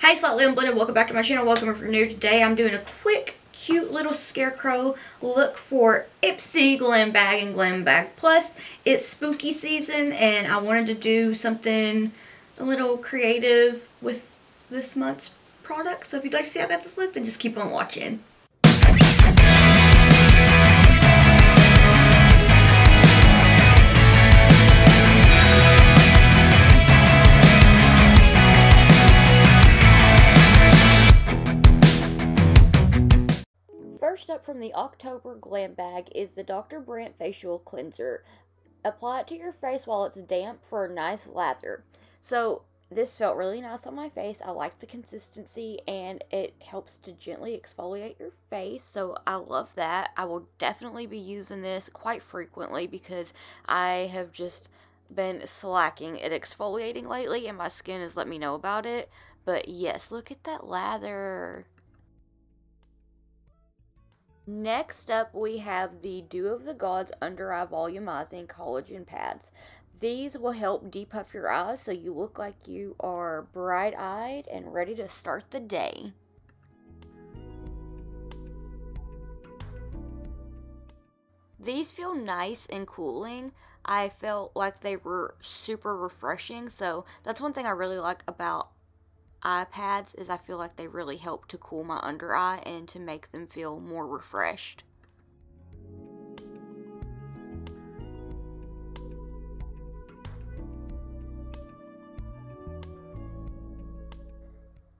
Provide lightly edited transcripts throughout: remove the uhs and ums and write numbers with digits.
Hi Slightly Unblended, welcome back to my channel. Welcome if you're new. Today I'm doing a quick, cute little scarecrow look for Ipsy Glam Bag and Glam Bag Plus. It's spooky season and I wanted to do something a little creative with this month's product. So if you'd like to see how I got this look, then just keep on watching. First up from the October Glam Bag is the Dr. Brandt Facial Cleanser. Apply it to your face while it's damp for a nice lather. So this felt really nice on my face. I like the consistency and it helps to gently exfoliate your face. So I love that. I will definitely be using this quite frequently because I have just been slacking at exfoliating lately and my skin has let me know about it. But yes, look at that lather. Next up, we have the Dew of the Gods Under Eye Volumizing Collagen Pads. These will help depuff your eyes so you look like you are bright-eyed and ready to start the day. These feel nice and cooling. I felt like they were super refreshing, so that's one thing I really like about eye pads is I feel like they really help to cool my under eye and to make them feel more refreshed.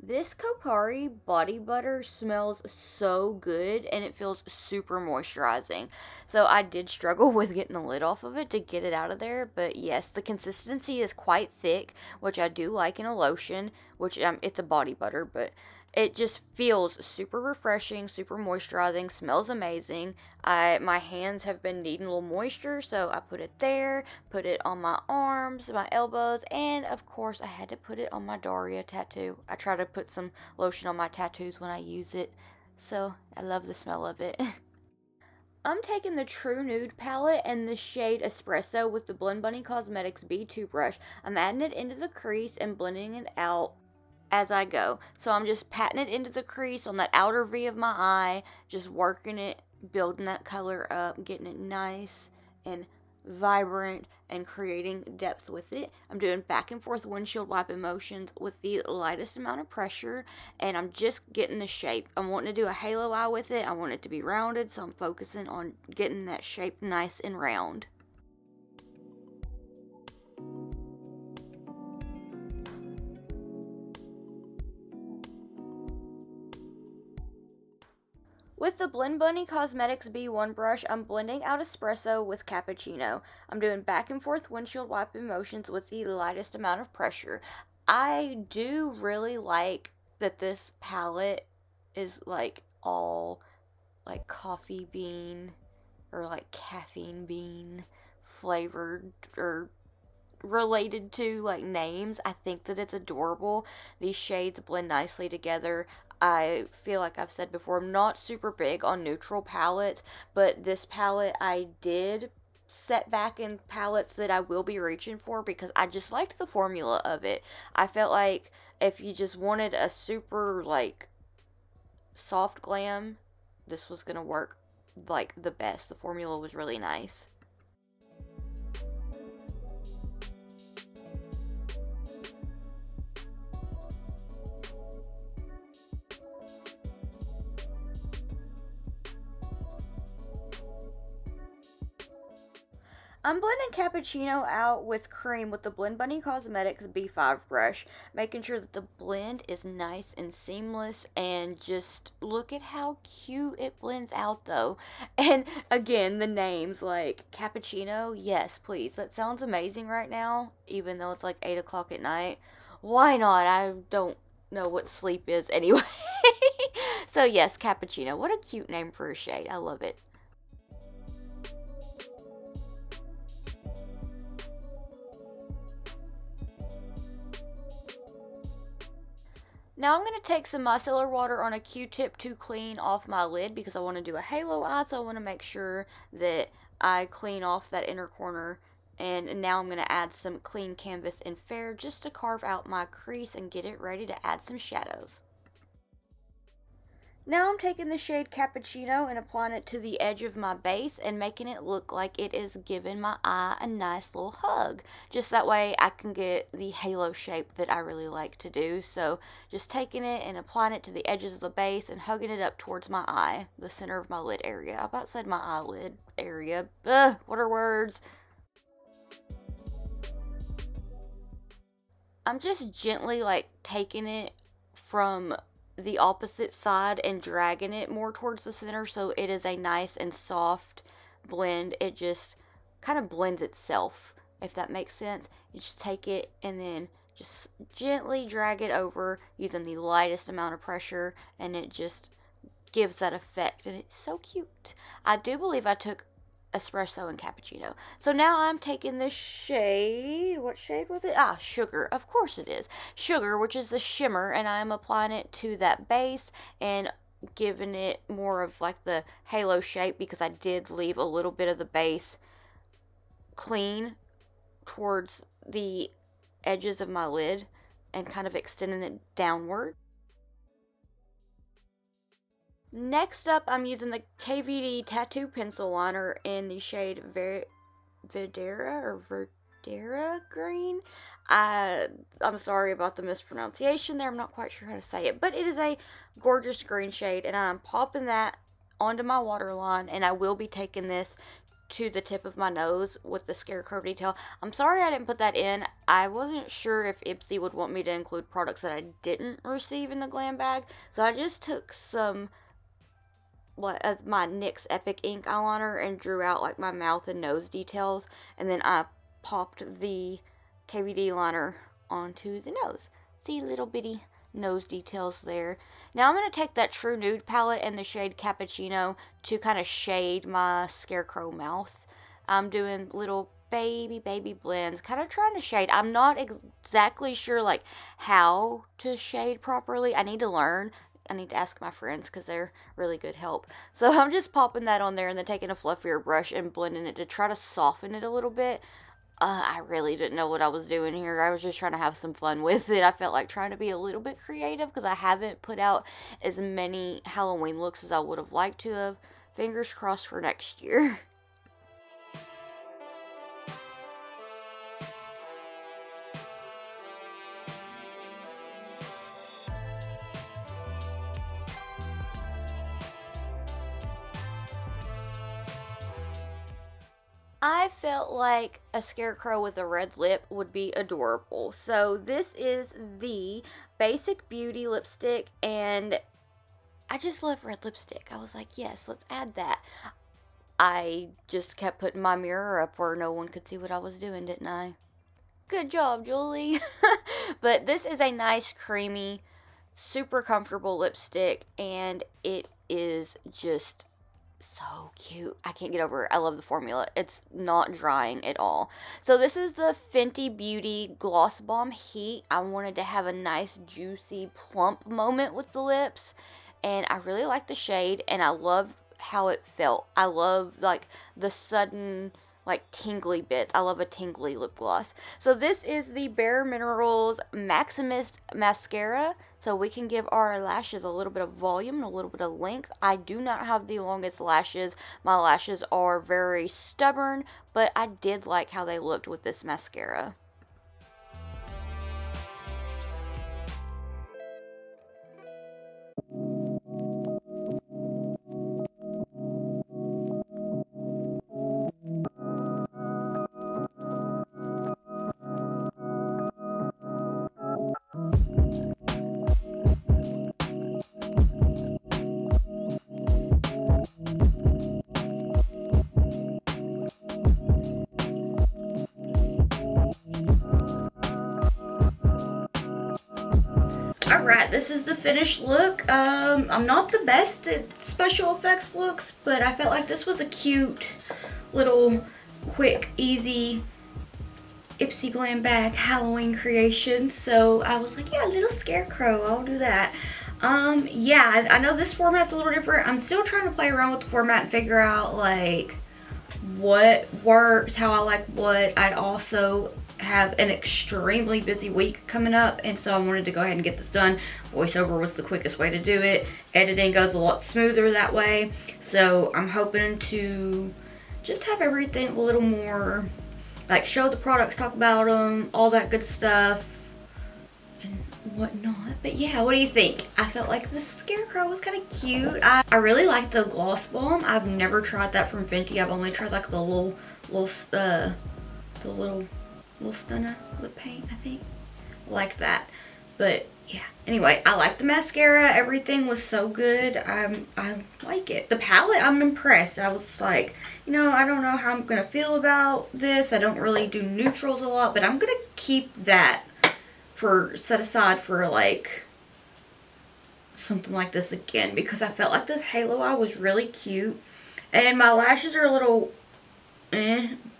This Kopari body butter smells so good and it feels super moisturizing. So I did struggle with getting the lid off of it to get it out of there. But yes, the consistency is quite thick, which I do like in a lotion, which it's a body butter, but it just feels super refreshing, super moisturizing, smells amazing. My hands have been needing a little moisture, so I put it there, put it on my arms, my elbows, and of course I had to put it on my Daria tattoo. I try to put some lotion on my tattoos when I use it, so I love the smell of it. I'm taking the True Nude palette and the shade Espresso with the Blend Bunny Cosmetics B2 brush. I'm adding it into the crease and blending it out as I go. So I'm just patting it into the crease on that outer V of my eye, just working it, building that color up, getting it nice and vibrant and creating depth with it. I'm doing back and forth windshield wiping motions with the lightest amount of pressure and I'm just getting the shape. I'm wanting to do a halo eye with it. I want it to be rounded, so I'm focusing on getting that shape nice and round. With the Blend Bunny Cosmetics B1 brush, I'm blending out Espresso with Cappuccino. I'm doing back and forth windshield wiping motions with the lightest amount of pressure. I do really like that this palette is like all like coffee bean or like caffeine bean flavored or related to like names. I think that it's adorable. These shades blend nicely together. I feel like I've said before, I'm not super big on neutral palettes, but this palette I did set back in palettes that I will be reaching for because I just liked the formula of it. I felt like if you just wanted a super like soft glam, this was gonna work like the best. The formula was really nice. I'm blending Cappuccino out with cream with the Blend Bunny Cosmetics B5 brush, making sure that the blend is nice and seamless, and just look at how cute it blends out though. And again, the names like Cappuccino, yes please, that sounds amazing right now, even though it's like 8 o'clock at night. Why not? I don't know what sleep is anyway. So yes, Cappuccino, what a cute name for a shade, I love it. Now I'm going to take some micellar water on a Q-tip to clean off my lid because I want to do a halo eye, so I want to make sure that I clean off that inner corner And now I'm going to add some clean canvas and fair just to carve out my crease and get it ready to add some shadows. Now I'm taking the shade Cappuccino and applying it to the edge of my base and making it look like it is giving my eye a nice little hug. Just that way I can get the halo shape that I really like to do. So just taking it and applying it to the edges of the base and hugging it up towards my eye, the center of my lid area. I about said my eyelid area. Ugh, what are words? I'm just gently like taking it from the opposite side and dragging it more towards the center so it is a nice and soft blend. It just kind of blends itself, if that makes sense. You just take it and then just gently drag it over using the lightest amount of pressure, and it just gives that effect, and it's so cute. I do believe I took espresso and cappuccino. So now I'm taking this shade, what shade was it? Ah, Sugar. Of course it is. Sugar, which is the shimmer, and I'm applying it to that base and giving it more of like the halo shape because I did leave a little bit of the base clean towards the edges of my lid and kind of extending it downward. Next up, I'm using the KVD Tattoo Pencil Liner in the shade Verdetta Green. I'm sorry about the mispronunciation there. I'm not quite sure how to say it. But it is a gorgeous green shade, and I'm popping that onto my waterline, and I will be taking this to the tip of my nose with the Scarecrow detail. I'm sorry I didn't put that in. I wasn't sure if Ipsy would want me to include products that I didn't receive in the glam bag. So I just took some my NYX Epic Ink eyeliner and drew out like my mouth and nose details, and then I popped the KVD liner onto the nose. See little bitty nose details there. Now I'm going to take that True Nude palette and the shade Cappuccino to kind of shade my Scarecrow mouth. I'm doing little baby blends, kind of trying to shade. I'm not exactly sure like how to shade properly. I need to learn. I need to ask my friends because they're really good help. So I'm just popping that on there and then taking a fluffier brush and blending it to try to soften it a little bit. I really didn't know what I was doing here. I was just trying to have some fun with it. I felt like trying to be a little bit creative because I haven't put out as many Halloween looks as I would have liked to have. Fingers crossed for next year. I felt like a Scarecrow with a red lip would be adorable. So this is the Basic Beauty lipstick, and I just love red lipstick. I was like, yes, let's add that. I just kept putting my mirror up where no one could see what I was doing, didn't I? Good job, Julie. But this is a nice, creamy, super comfortable lipstick, and it is just so cute. I can't get over it. I love the formula. It's not drying at all. So this is the Fenty Beauty Gloss Bomb Heat. I wanted to have a nice, juicy, plump moment with the lips, and I really like the shade, and I love how it felt. I love like the sudden like tingly bits. I love a tingly lip gloss. So this is the Bare Minerals Maximist Mascara. So we can give our lashes a little bit of volume and a little bit of length. I do not have the longest lashes. My lashes are very stubborn, but I did like how they looked with this mascara. Alright, this is the finished look. I'm not the best at special effects looks, but I felt like this was a cute, little, quick, easy Ipsy Glam bag Halloween creation. So I was like, yeah, little Scarecrow, I'll do that. Yeah, I know this format's a little different. I'm still trying to play around with the format and figure out, like, what works, how I like what. I also have an extremely busy week coming up, and so I wanted to go ahead and get this done. Voiceover was the quickest way to do it. Editing goes a lot smoother that way, so I'm hoping to just have everything a little more, like, show the products, talk about them, all that good stuff and whatnot. But yeah, what do you think? I felt like the Scarecrow was kind of cute. I really like the gloss bomb. I've never tried that from Fenty. I've only tried like the little stunner lip paint, I think. Like that. But yeah, anyway, I like the mascara. Everything was so good. I like it. The palette, I'm impressed. I was like, you know, I don't know how I'm gonna feel about this. I don't really do neutrals a lot, but I'm gonna keep that set aside for like something like this again, because I felt like this halo eye was really cute. And my lashes are a little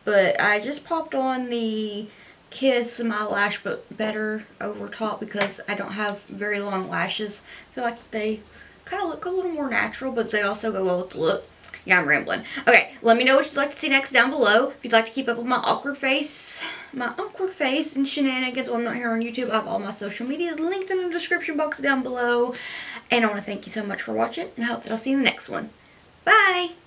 but I just popped on the Kiss in my lash but better over top because I don't have very long lashes. I feel like they kind of look a little more natural, but they also go well with the look. Yeah, I'm rambling. Okay, let me know what you'd like to see next down below. If you'd like to keep up with my awkward face and shenanigans while I'm not here on YouTube, I have all my social medias linked in the description box down below. And I want to thank you so much for watching, and I hope that I'll see you in the next one. Bye!